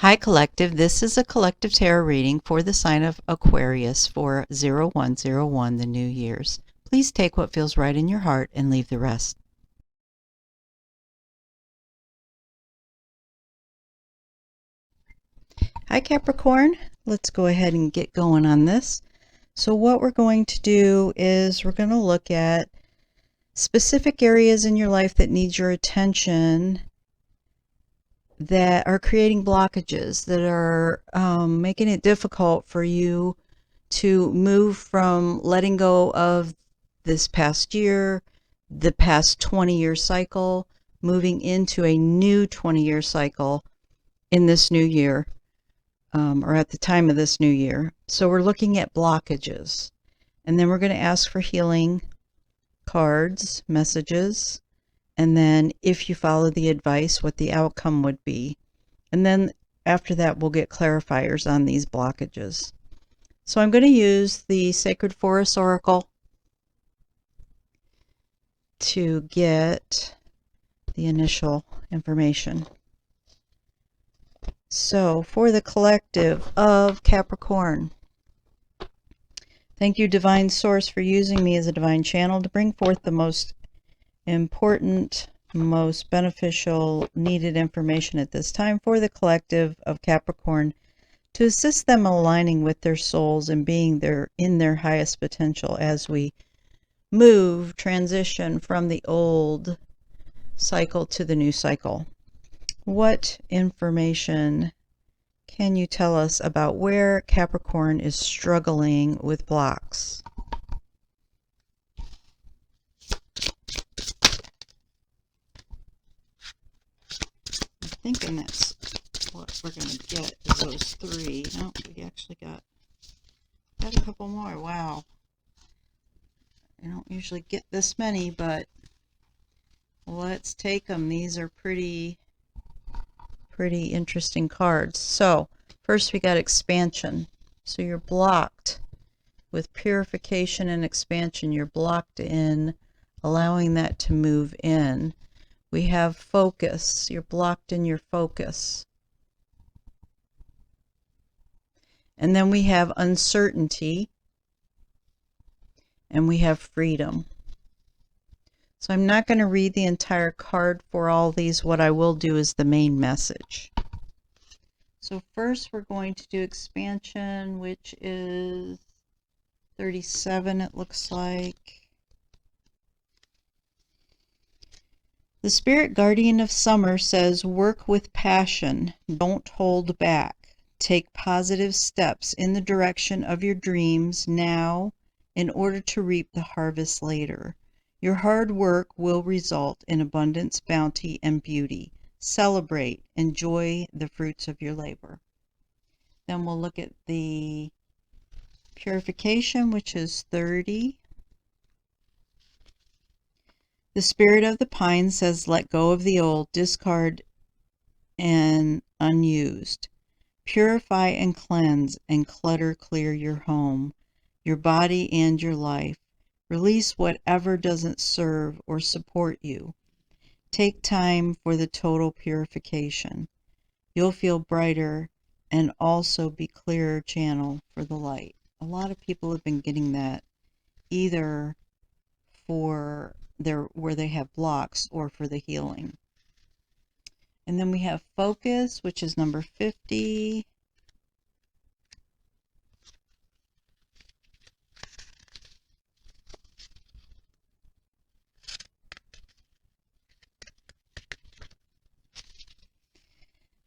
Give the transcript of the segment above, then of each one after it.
Hi Collective, this is a collective tarot reading for the sign of Aquarius for 0101, the New Year's. Please take what feels right in your heart and leave the rest. Hi Capricorn, let's go ahead and get going on this. So what we're going to do is we're going to look at specific areas in your life that need your attention that are creating blockages, that are making it difficult for you to move from letting go of this past year, the past 20-year cycle, moving into a new 20-year cycle in this new year, or at the time of this new year. So we're looking at blockages. And then we're going to ask for healing cards, messages, and then if you follow the advice, what the outcome would be. And then after that, we'll get clarifiers on these blockages. So I'm going to use the Sacred Forest Oracle to get the initial information. So for the collective of Capricorn, thank you, Divine Source, for using me as a divine channel to bring forth the most important, most beneficial, needed information at this time for the collective of Capricorn to assist them aligning with their souls and being in their highest potential as we transition from the old cycle to the new cycle. What information can you tell us about where Capricorn is struggling with blocks? I'm thinking that's what we're going to get is those three. No, we actually got a couple more. Wow. I don't usually get this many, but let's take them. These are pretty interesting cards. So first we got expansion. So you're blocked with purification and expansion. You're blocked in allowing that to move in. We have focus. You're blocked in your focus. And then we have uncertainty. And we have freedom. So I'm not going to read the entire card for all these. What I will do is the main message. So first we're going to do expansion, which is 37, it looks like. The spirit guardian of summer says, work with passion. Don't hold back. Take positive steps in the direction of your dreams now in order to reap the harvest later. Your hard work will result in abundance, bounty, and beauty. Celebrate, enjoy the fruits of your labor. Then we'll look at the purification, which is 30. The spirit of the pine says, let go of the old, discard and unused. Purify and cleanse and clutter clear your home, your body and your life. Release whatever doesn't serve or support you. Take time for the total purification. You'll feel brighter and also be clearer channel for the light. A lot of people have been getting that either for where they have blocks or for the healing. And then we have focus, which is number 50.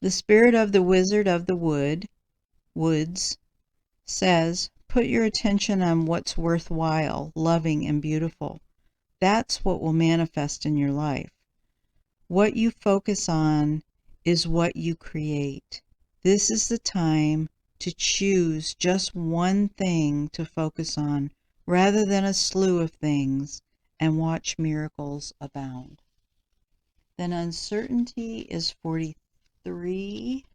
The spirit of the wizard of the woods says, put your attention on what's worthwhile, loving, and beautiful. That's what will manifest in your life. What you focus on is what you create. This is the time to choose just one thing to focus on rather than a slew of things and watch miracles abound. Then uncertainty is 43.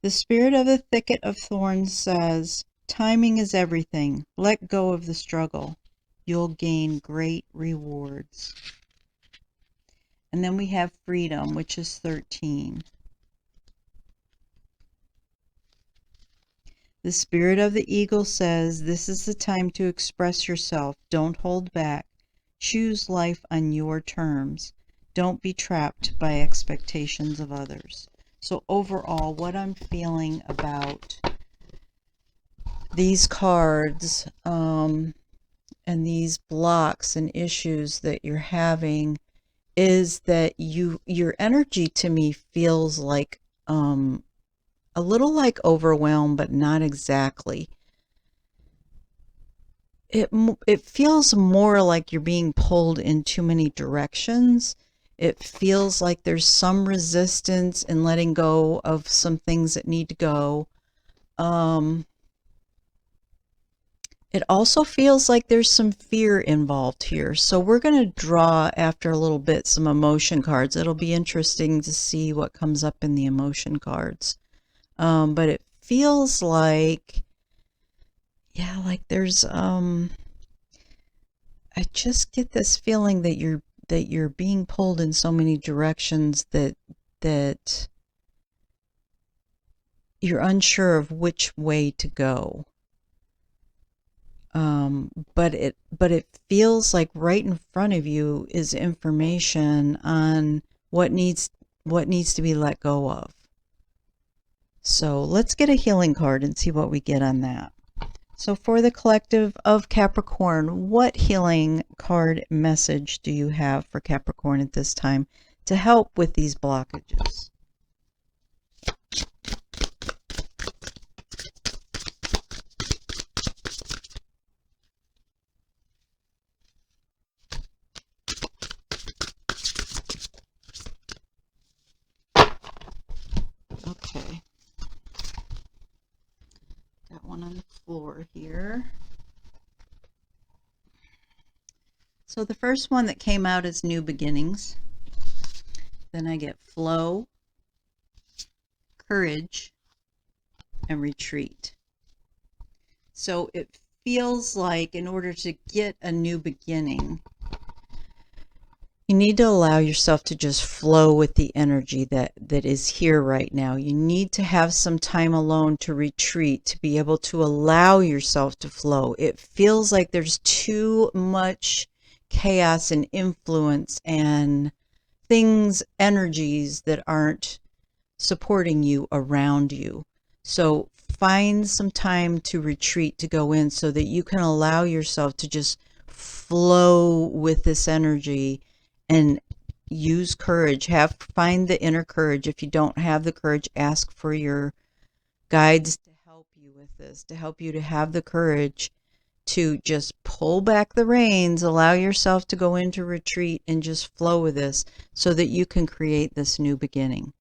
The spirit of the thicket of thorns says, timing is everything. Let go of the struggle. You'll gain great rewards. And then we have freedom, which is 13. The spirit of the eagle says, this is the time to express yourself. Don't hold back. Choose life on your terms. Don't be trapped by expectations of others. So overall, what I'm feeling about these cards and these blocks and issues that you're having is that your energy to me feels like a little like overwhelmed, but not exactly. It feels more like you're being pulled in too many directions. It feels like there's some resistance in letting go of some things that need to go. It also feels like there's some fear involved here. So we're going to draw, after a little bit, some emotion cards. It'll be interesting to see what comes up in the emotion cards. But it feels like, yeah, like there's, I just get this feeling that you're being pulled in so many directions that you're unsure of which way to go. But it feels like right in front of you is information on what needs to be let go of. So let's get a healing card and see what we get on that. So for the collective of Capricorn, what healing card message do you have for Capricorn at this time to help with these blockages? Okay. Got one on the floor here. So the first one that came out is new beginnings. Then I get flow, courage, and retreat. So it feels like in order to get a new beginning, you need to allow yourself to just flow with the energy that is here right now. You need to have some time alone to retreat, to be able to allow yourself to flow. It feels like there's too much chaos and influence and things, energies that aren't supporting you around you. So find some time to retreat, to go in, so that you can allow yourself to just flow with this energy and use courage. Find the inner courage. If you don't have the courage, ask for your guides to help you with this, to help you to have the courage to just pull back the reins, allow yourself to go into retreat and just flow with this so that you can create this new beginning.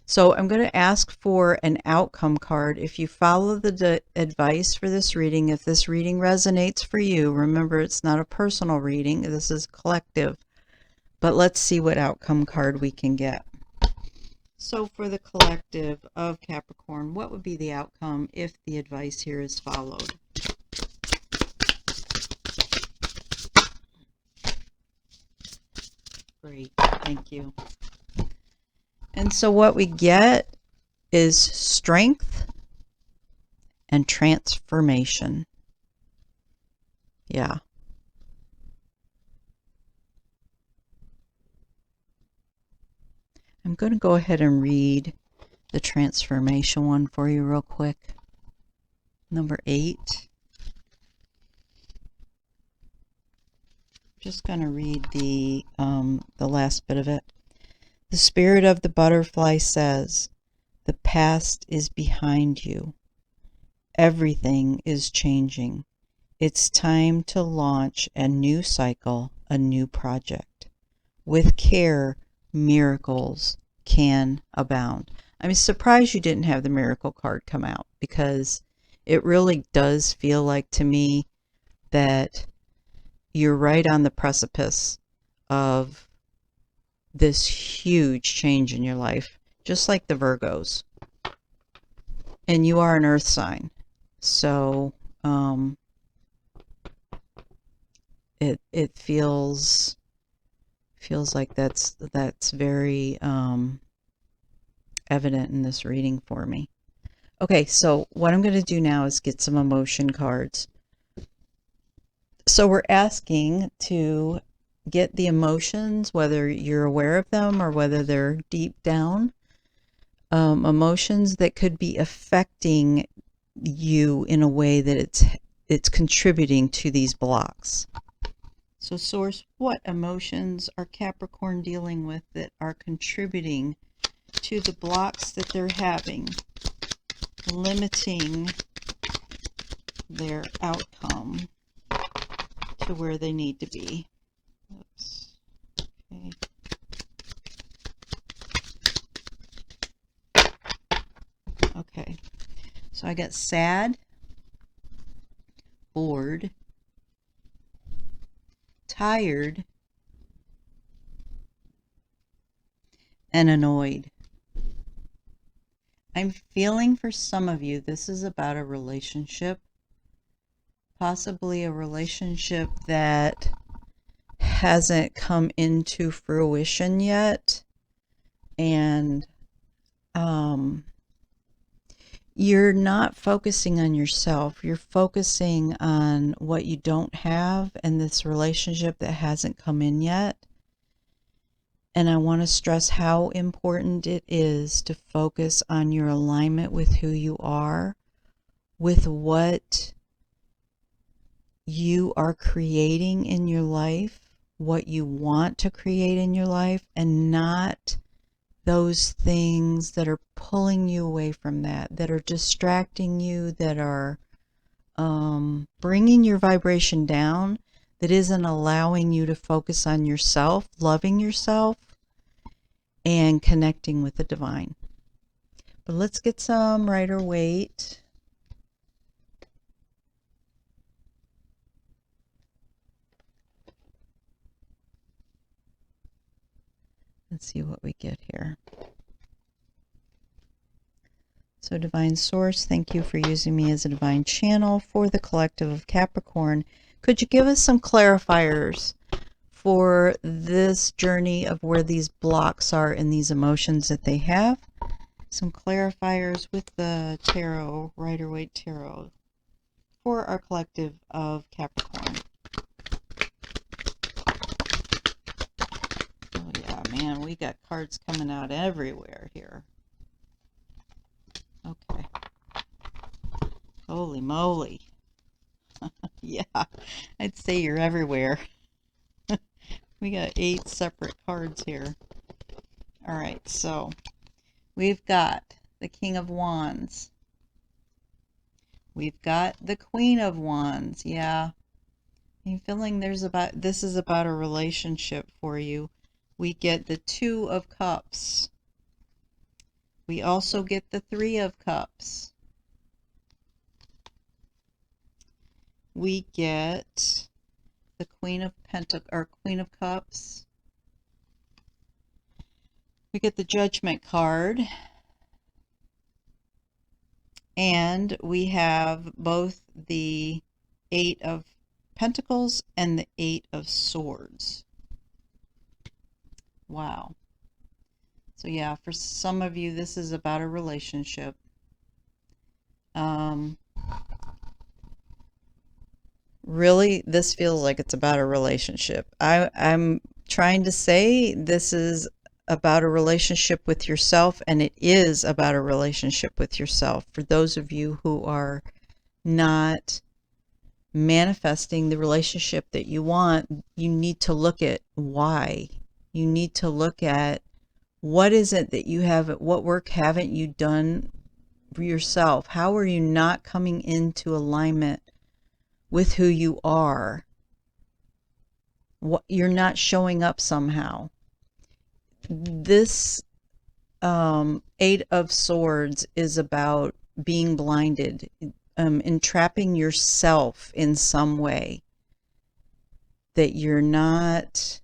So I'm going to ask for an outcome card. If you follow the advice for this reading, if this reading resonates for you, remember it's not a personal reading, this is collective. But let's see what outcome card we can get. So for the collective of Capricorn, what would be the outcome if the advice here is followed? Great, thank you. And so what we get is strength and transformation. Yeah. I'm going to go ahead and read the transformation one for you real quick. Number 8. Just going to read the last bit of it. The spirit of the butterfly says, the past is behind you. Everything is changing. It's time to launch a new cycle, a new project. With care, miracles can abound. I'm surprised you didn't have the miracle card come out, because it really does feel like to me that you're right on the precipice of this huge change in your life, just like the Virgos. And you are an earth sign. So it feels Feels like that's very evident in this reading for me. Okay, so what I'm going to do now is get some emotion cards. So we're asking to get the emotions, whether you're aware of them or whether they're deep down, emotions that could be affecting you in a way that it's contributing to these blocks. So Source, what emotions are Capricorn dealing with that are contributing to the blocks that they're having, limiting their outcome to where they need to be? Oops. Okay. So I got sad, bored, tired, and annoyed. I'm feeling for some of you this is about a relationship, possibly a relationship that hasn't come into fruition yet, and you're not focusing on yourself. You're focusing on what you don't have and this relationship that hasn't come in yet. And I want to stress how important it is to focus on your alignment with who you are, with what you are creating in your life, what you want to create in your life, and not those things that are pulling you away from that are distracting you, that are bringing your vibration down, that isn't allowing you to focus on yourself, loving yourself, and connecting with the divine. But let's get some Rider-Waite. Let's see what we get here. So Divine Source, thank you for using me as a divine channel for the collective of Capricorn. Could you give us some clarifiers for this journey of where these blocks are in these emotions that they have? Some clarifiers with the tarot, Rider-Waite Tarot, for our collective of Capricorn. Oh yeah, man, we got cards coming out everywhere here. Okay. Holy moly. Yeah, I'd say you're everywhere. We got 8 separate cards here. All right, so we've got the King of Wands. We've got the Queen of Wands. Yeah, I'm feeling this is about a relationship for you. We get the Two of Cups. We also get the Three of Cups. We get the Queen of Cups. We get the Judgment card. And we have both the Eight of Pentacles and the Eight of Swords. Wow. So yeah, for some of you, this is about a relationship. Really, this feels like it's about a relationship. I'm trying to say this is about a relationship with yourself, and it is about a relationship with yourself. For those of you who are not manifesting the relationship that you want, you need to look at why. You need to look at what is it that you have, what work haven't you done for yourself? How are you not coming into alignment with who you are? What, you're not showing up somehow. This Eight of Swords is about being blinded, entrapping yourself in some way, that you're not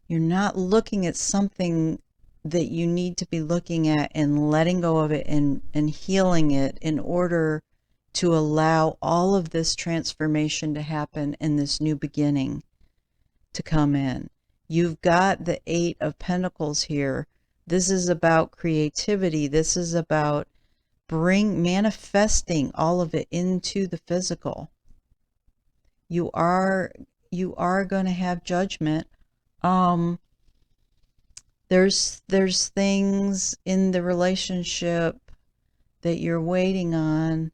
looking at something that you need to be looking at and letting go of it and healing it in order to allow all of this transformation to happen and this new beginning to come in. You've got the Eight of Pentacles here. This is about creativity. This is about manifesting all of it into the physical. You are going to have judgment. There's things in the relationship that you're waiting on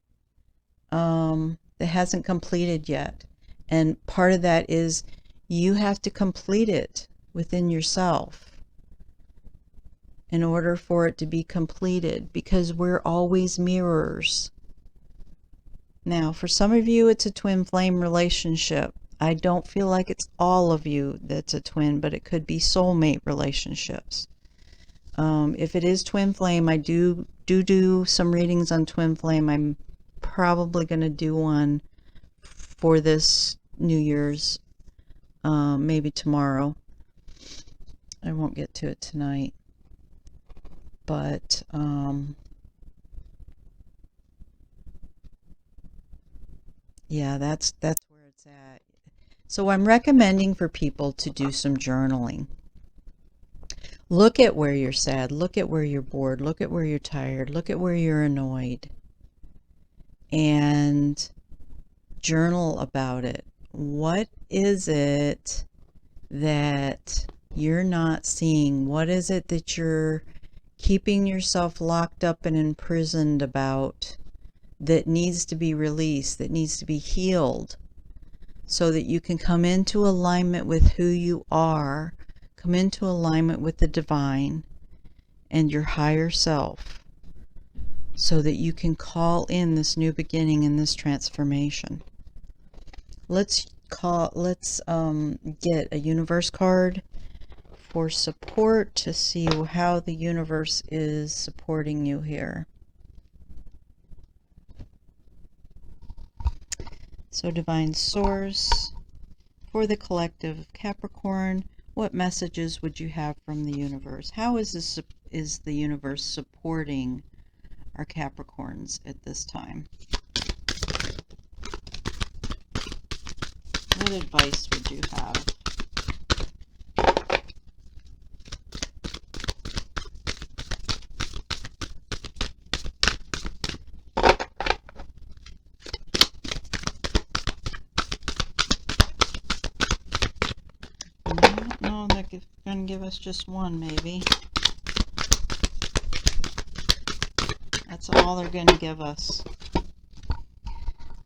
that hasn't completed yet. And part of that is you have to complete it within yourself in order for it to be completed, because we're always mirrors. Now, for some of you, it's a twin flame relationship. I don't feel like it's all of you that's a twin, but it could be soulmate relationships. If it is twin flame, I do some readings on twin flame. I'm probably going to do one for this New Year's, maybe tomorrow. I won't get to it tonight. But yeah, that's where it's at. So I'm recommending for people to do some journaling. Look at where you're sad, look at where you're bored, look at where you're tired, look at where you're annoyed, and journal about it. What is it that you're not seeing? What is it that you're keeping yourself locked up and imprisoned about, that needs to be released, that needs to be healed, so that you can come into alignment with who you are, come into alignment with the divine and your higher self, so that you can call in this new beginning and this transformation. Let's get a universe card for support to see how the universe is supporting you here. So, divine source, for the collective of Capricorn, what messages would you have from the universe? How is the universe supporting our Capricorns at this time? What advice would you have? No, they're going to give us just one, maybe. That's all they're going to give us.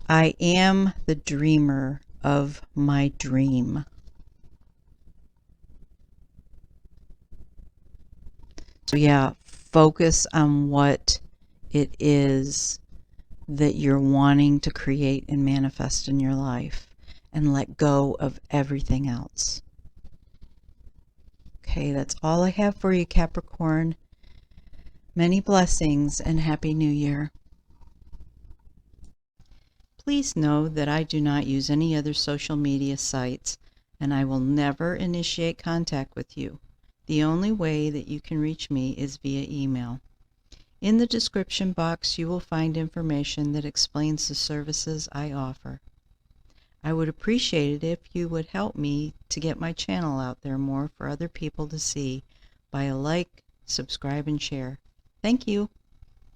I am the dreamer of my dream. So yeah, focus on what it is that you're wanting to create and manifest in your life, and let go of everything else. Okay, that's all I have for you, Capricorn. Many blessings and Happy New Year. Please know that I do not use any other social media sites, and I will never initiate contact with you. The only way that you can reach me is via email. In the description box, you will find information that explains the services I offer. I would appreciate it if you would help me to get my channel out there more for other people to see by a like, subscribe, and share. Thank you.